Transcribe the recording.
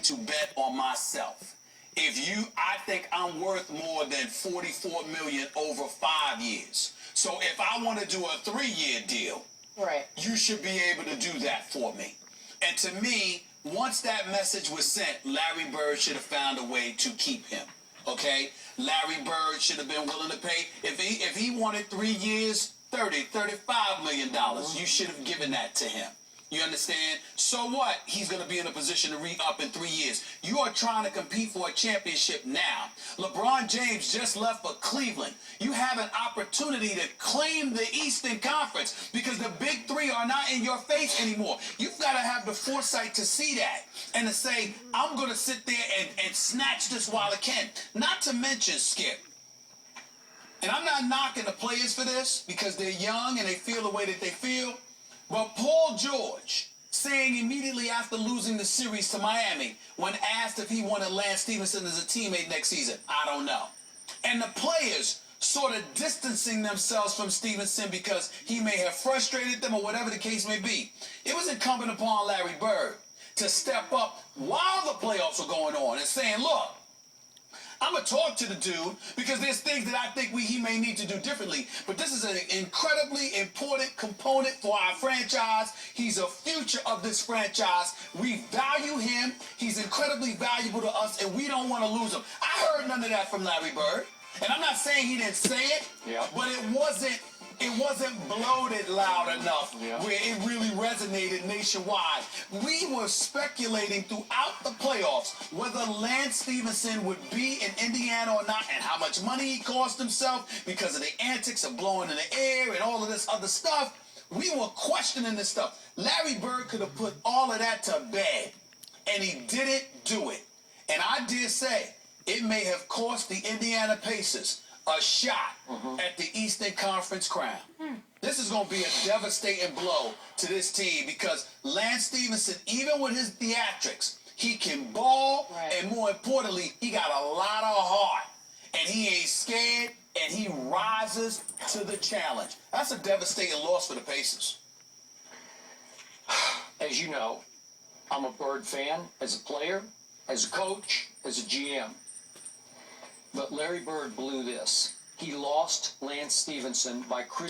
to bet on myself. I think I'm worth more than $44 million over 5 years. So if I want to do a 3-year deal, right, you should be able to do that for me. And to me, once that message was sent, Larry Bird should have found a way to keep him. Okay? Larry Bird should have been willing to pay. If he wanted 3 years, $35 million, you should have given that to him. You understand? So what? He's going to be in a position to re-up in 3 years. You are trying to compete for a championship now. LeBron James just left for Cleveland. You have an opportunity to claim the Eastern Conference because the big three are not in your face anymore. You've got to have the foresight to see that and to say, I'm going to sit there and snatch this while I can. Not to mention, Skip, and I'm not knocking the players for this because they're young and they feel the way that they feel, but Paul George saying immediately after losing the series to Miami when asked if he wanted Lance Stephenson as a teammate next season, I don't know. And the players sort of distancing themselves from Stephenson because he may have frustrated them or whatever the case may be. It was incumbent upon Larry Bird to step up while the playoffs were going on and saying, look, I'm going to talk to the dude because there's things that I think he may need to do differently. But this is an incredibly important component for our franchise. He's a future of this franchise. We value him. He's incredibly valuable to us, and we don't want to lose him. I heard none of that from Larry Bird. And I'm not saying he didn't say it, but it wasn't bloated loud enough where it really resonated nationwide. We were speculating throughout the playoffs whether Lance Stephenson would be in Indiana or not and how much money he cost himself because of the antics of blowing in the air and all of this other stuff. We were questioning this stuff. Larry Bird could have put all of that to bed, and he didn't do it. And I dare say it may have cost the Indiana Pacers a shot at the Eastern Conference crown. This is going to be a devastating blow to this team because Lance Stephenson, even with his theatrics, he can ball, and more importantly, he got a lot of heart, and he ain't scared, and he rises to the challenge. That's a devastating loss for the Pacers. As you know, I'm a Bird fan as a player, as a coach, as a GM. But Larry Bird blew this. He lost Lance Stephenson by criticizing